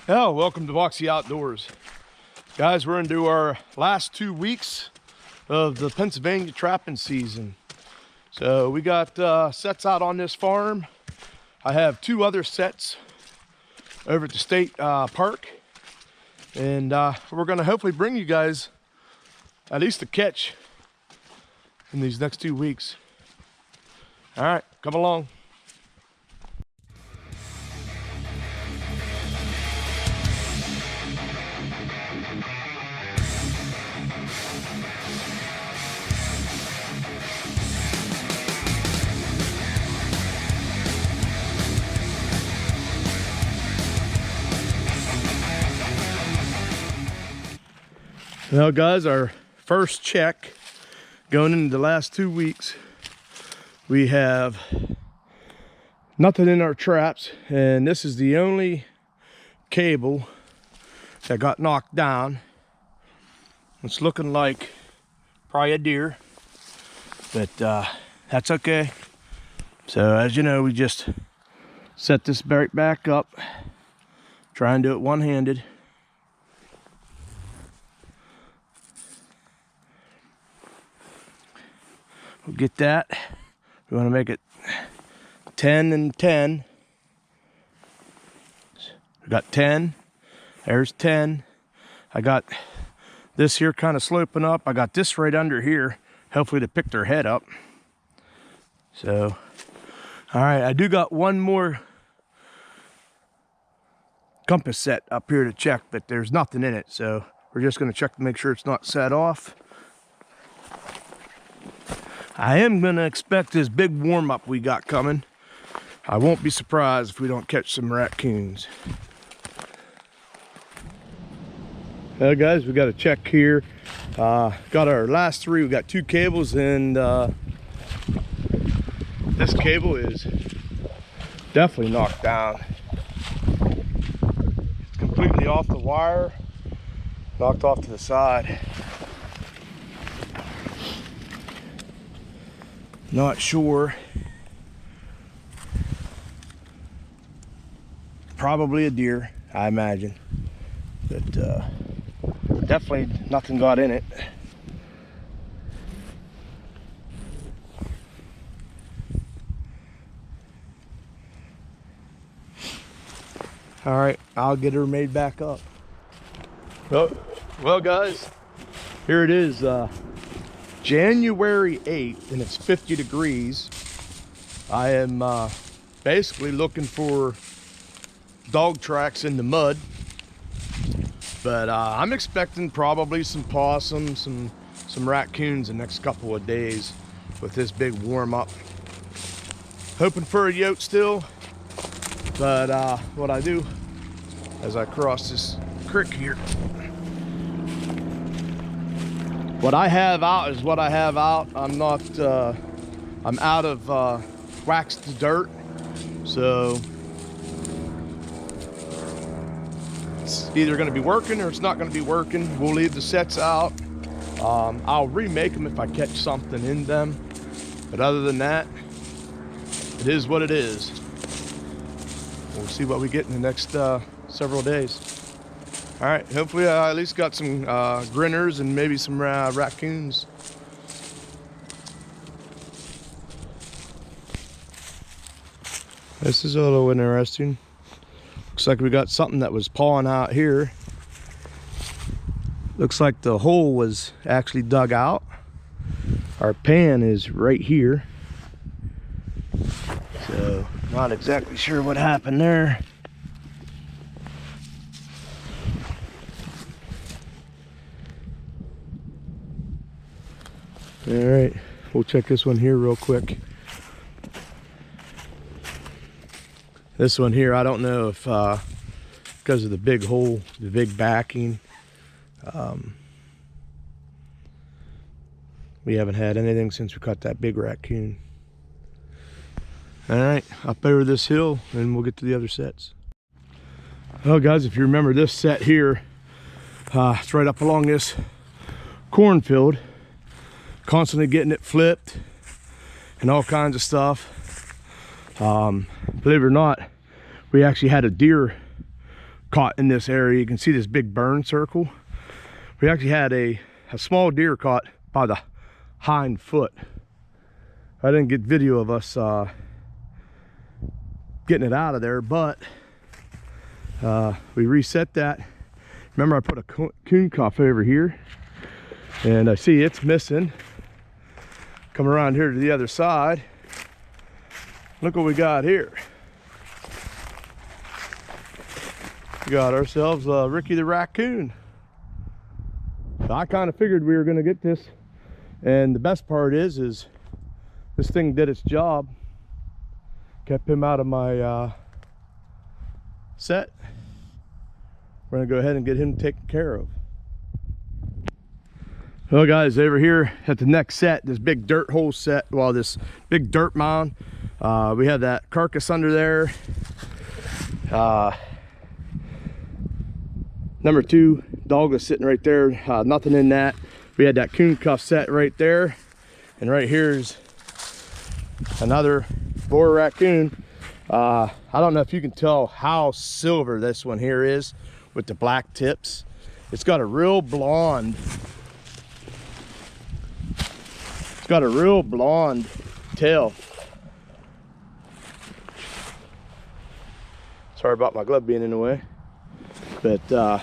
Oh, welcome to Voxy Outdoors. Guys, we're into our last 2 weeks of the Pennsylvania trapping season. So we got sets out on this farm. I have 2 other sets over at the state park. And we're gonna hopefully bring you guys at least a catch in these next 2 weeks. All right, come along. Well, guys, our first check going into the last 2 weeks, we have nothing in our traps, and this is the only cable that got knocked down. It's looking like probably a deer, but that's okay. So as you know, we just set this back up, try and do it one-handed. We'll get that. We want to make it 10 and 10. We got 10. There's 10. I got this here kind of sloping up. I got this right under here, hopefully to pick their head up. So, all right, I do got one more compass set up here to check, but there's nothing in it. So we're just going to check to make sure it's not set off. I am going to expect this big warm-up we got coming. I won't be surprised if we don't catch some raccoons. Well, guys, we got a check here. Got our last 3. We got 2 cables, and this cable is definitely knocked down. It's completely off the wire, knocked off to the side. Not sure. Probably a deer, I imagine. But definitely nothing got in it. All right, I'll get her made back up. Well, guys, here it is. January 8th, and it's 50 degrees. I am basically looking for dog tracks in the mud, but I'm expecting probably some possums, some raccoons the next couple of days with this big warm up. Hoping for a yote still, but what I do as I cross this creek here, what I have out is what I have out. I'm not, I'm out of waxed dirt. So it's either gonna be working or it's not gonna be working. We'll leave the sets out. I'll remake them if I catch something in them. But other than that, it is what it is. We'll see what we get in the next several days. All right, hopefully I at least got some grinners and maybe some raccoons. This is a little interesting. Looks like we got something that was pawing out here. Looks like the hole was actually dug out. Our pan is right here. So, not exactly sure what happened there. All right, we'll check this one here real quick. This one here, I don't know if because of the big hole, the big backing, we haven't had anything since we caught that big raccoon. All right, up over this hill and we'll get to the other sets. Well, guys, if you remember this set here, it's right up along this cornfield. Constantly getting it flipped and all kinds of stuff. Believe it or not, we actually had a deer caught in this area. You can see this big burn circle. We actually had a small deer caught by the hind foot. I didn't get video of us getting it out of there, but we reset that. Remember, I put a coon cuff over here, and I see it's missing. Come around here to the other side. Look what we got here. We got ourselves Ricky the Raccoon. So I kind of figured we were going to get this, and the best part is this thing did its job. Kept him out of my set. We're gonna go ahead and get him taken care of. Well guys, over here at the next set, this big dirt hole set, well, this big dirt mound, we have that carcass under there. Number 2 dog is sitting right there, nothing in that. We had that coon cuff set right there, and right here's another boar raccoon. I don't know if you can tell how silver this one here is with the black tips. It's got a real blonde. It's got a real blonde tail. Sorry about my glove being in the way, but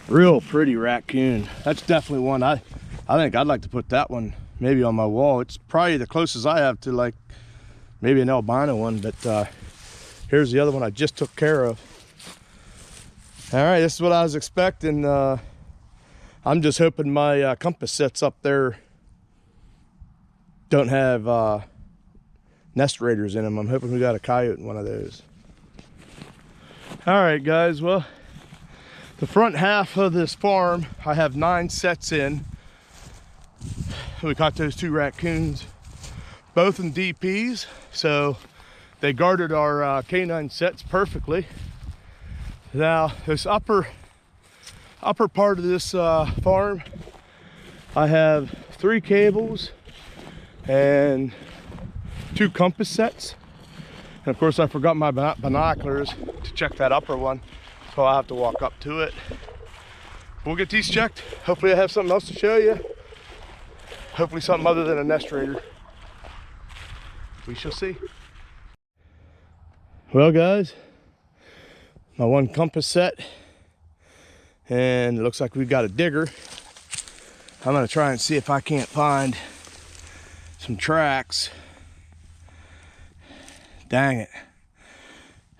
real pretty raccoon. That's definitely one I think I'd like to put that one maybe on my wall. It's probably the closest I have to like maybe an albino one, but here's the other one I just took care of. All right, this is what I was expecting. I'm just hoping my compass sets up there don't have nest raiders in them. I'm hoping we got a coyote in one of those. All right guys, well, the front half of this farm, I have 9 sets in. We caught those 2 raccoons, both in DPs, so they guarded our canine sets perfectly. Now this upper part of this farm, I have 3 cables and 2 compass sets, and of course I forgot my binoculars to check that upper one, so I'll have to walk up to it. We'll get these checked. Hopefully I have something else to show you. Hopefully something other than a nest raider. We shall see. Well guys, my 1 compass set, and it looks like we've got a digger. I'm gonna try and see if I can't find some tracks. Dang it,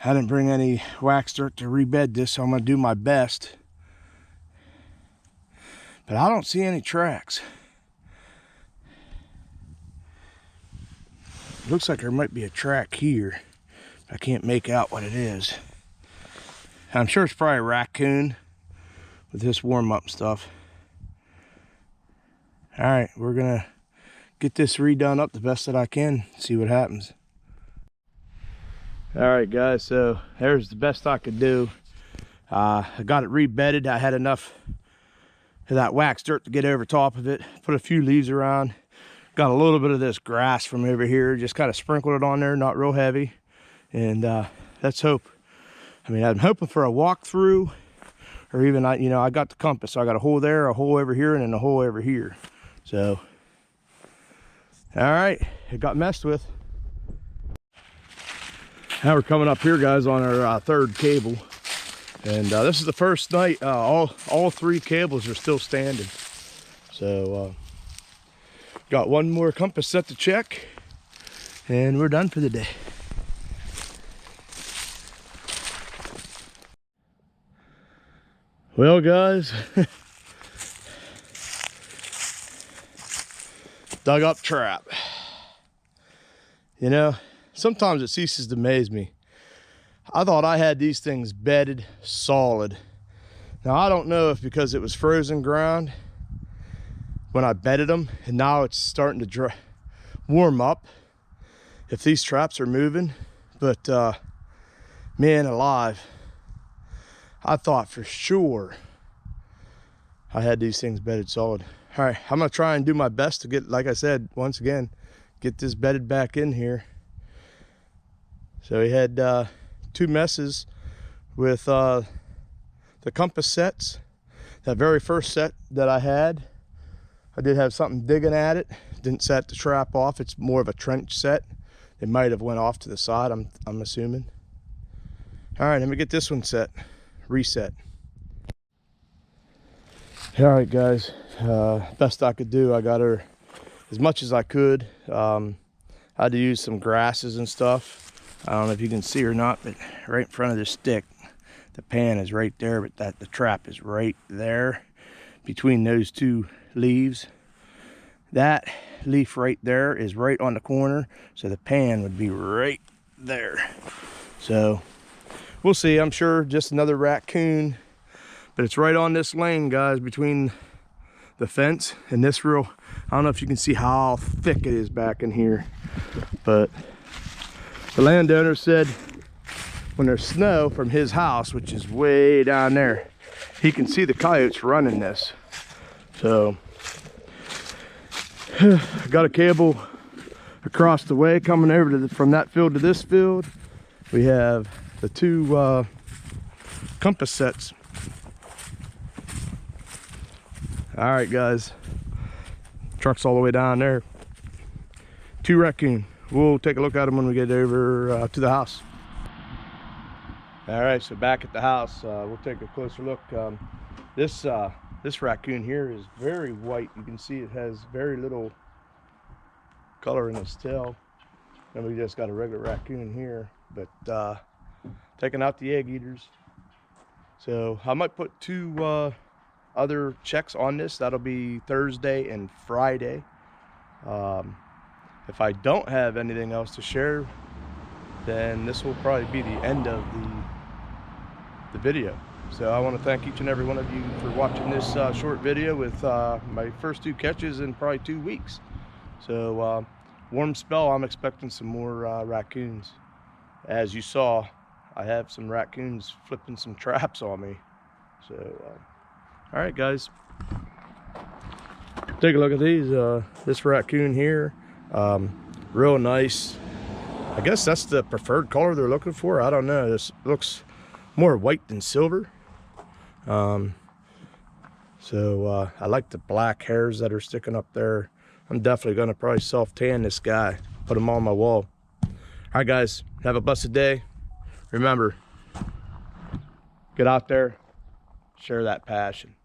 I didn't bring any wax dirt to rebed this, so I'm gonna do my best, but I don't see any tracks. It looks like there might be a track here. I can't make out what it is. I'm sure it's probably a raccoon with this warm-up stuff. All right, we're gonna get this redone up the best that I can, see what happens. All right guys, so there's the best I could do. I got it rebedded. I had enough of that wax dirt to get over top of it, put a few leaves around, got a little bit of this grass from over here, just kind of sprinkled it on there, not real heavy, and let's hope. I mean, I'm hoping for a walkthrough, or even I got the compass, so I got a hole there, a hole over here, and then a hole over here. So all right, it got messed with. Now we're coming up here guys on our 3rd cable, and this is the first night all 3 cables are still standing. So got 1 more compass set to check, and we're done for the day. Well guys, dug up trap. You know, sometimes it ceases to amaze me. I thought I had these things bedded solid. Now I don't know if because it was frozen ground when I bedded them, and now it's starting to warm up, if these traps are moving, but man alive, I thought for sure I had these things bedded solid. All right, I'm gonna try and do my best to get, like I said, once again, get this bedded back in here. So we had 2 messes with the compass sets. That very first set that I had, I did have something digging at it. Didn't set the trap off. It's more of a trench set. It might have went off to the side, I'm assuming. All right, let me get this one set, reset. All right, guys, best I could do. I got her as much as I could. I had to use some grasses and stuff. I don't know if you can see or not, but right in front of this stick, the pan is right there, but the trap is right there between those two leaves. That leaf right there is right on the corner, so the pan would be right there. So we'll see. I'm sure just another raccoon, but it's right on this lane, guys, between the fence and this real, I don't know if you can see how thick it is back in here, but the landowner said when there's snow from his house, which is way down there, he can see the coyotes running this. So I got a cable across the way coming over to from that field to this field. We have the two compass sets. All right, guys, truck's all the way down there. 2 raccoon. We'll take a look at them when we get over to the house. All right, so back at the house, we'll take a closer look. This raccoon here is very white. You can see it has very little color in its tail. And we just got a regular raccoon here, but taking out the egg eaters. So I might put 2 other checks on this. That'll be Thursday and Friday. If I don't have anything else to share, then this will probably be the end of the video. So I want to thank each and every one of you for watching this short video with my first 2 catches in probably 2 weeks. So warm spell, I'm expecting some more raccoons. As you saw, I have some raccoons flipping some traps on me. So all right, guys, take a look at these. This raccoon here, real nice. I guess that's the preferred color they're looking for. I don't know. This looks more white than silver. So I like the black hairs that are sticking up there. I'm definitely gonna probably self-tan this guy, put him on my wall. All right, guys, have a blessed day. Remember, get out there, share that passion.